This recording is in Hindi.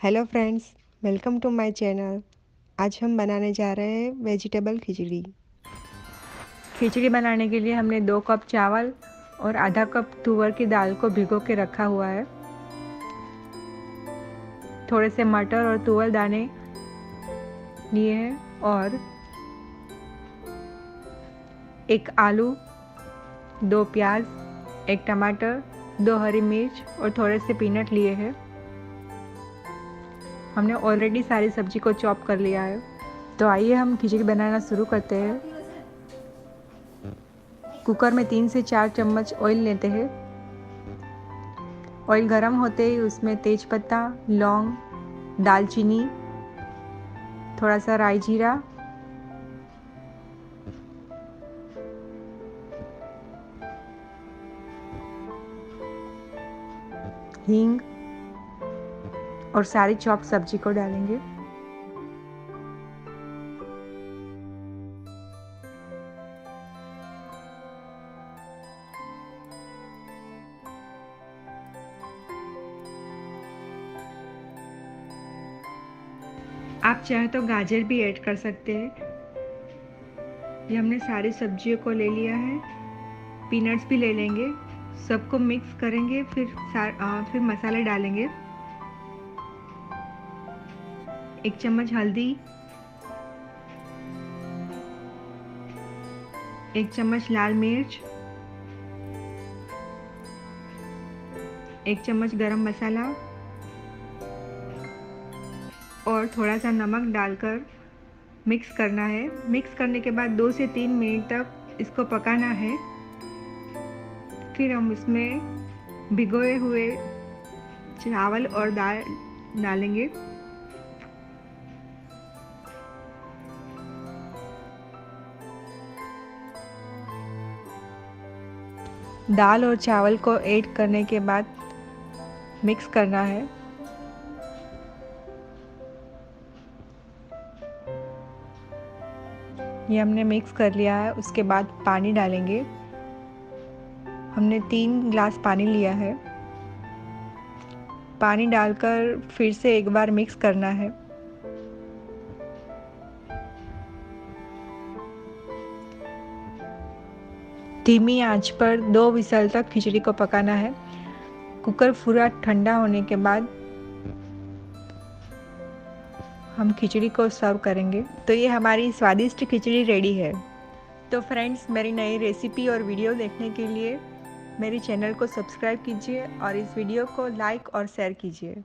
Hello friends, welcome to my channel. आज हम बनाने जा रहे हैं वेजिटेबल खिचड़ी। खिचड़ी बनाने के लिए हमने 2 कप चावल और आधा कप तुअर की दाल को भिगो के रखा हुआ है। थोड़े से मटर और तुअर दाने लिए हैं और 1 आलू, 2 प्याज, 1 टमाटर, 2 हरी मिर्च और थोड़े से पीनट लिए हैं। हमने ऑलरेडी सारी सब्जी को चॉप कर लिया है। तो आइए हम खिचड़ी बनाना शुरू करते हैं। कुकर में 3 से 4 चम्मच ऑयल लेते हैं। ऑयल गरम होते ही उसमें तेजपत्ता, लौंग, दालचीनी, थोड़ा सा राई जीरा, हींग और सारी चॉप सब्जी को डालेंगे। आप चाहे तो गाजर भी ऐड कर सकते हैं। ये हमने सारी सब्जियों को ले लिया है। पीनट्स भी ले लेंगे। सबको मिक्स करेंगे, फिर मसाले डालेंगे। 1 चम्मच हल्दी, 1 चम्मच लाल मिर्च, 1 चम्मच गरम मसाला और थोड़ा सा नमक डालकर मिक्स करना है। मिक्स करने के बाद 2 से 3 मिनट तक इसको पकाना है। फिर हम इसमें भिगोए हुए चावल और दाल डालेंगे। दाल और चावल को ऐड करने के बाद मिक्स करना है। ये हमने मिक्स कर लिया है। उसके बाद पानी डालेंगे। हमने 3 ग्लास पानी लिया है। पानी डालकर फिर से एक बार मिक्स करना है। धीमी आंच पर 2 विसल तक खिचड़ी को पकाना है। कुकर पूरा ठंडा होने के बाद हम खिचड़ी को सर्व करेंगे। तो ये हमारी स्वादिष्ट खिचड़ी रेडी है। तो फ्रेंड्स, मेरी नई रेसिपी और वीडियो देखने के लिए मेरे चैनल को सब्सक्राइब कीजिए और इस वीडियो को लाइक और शेयर कीजिए।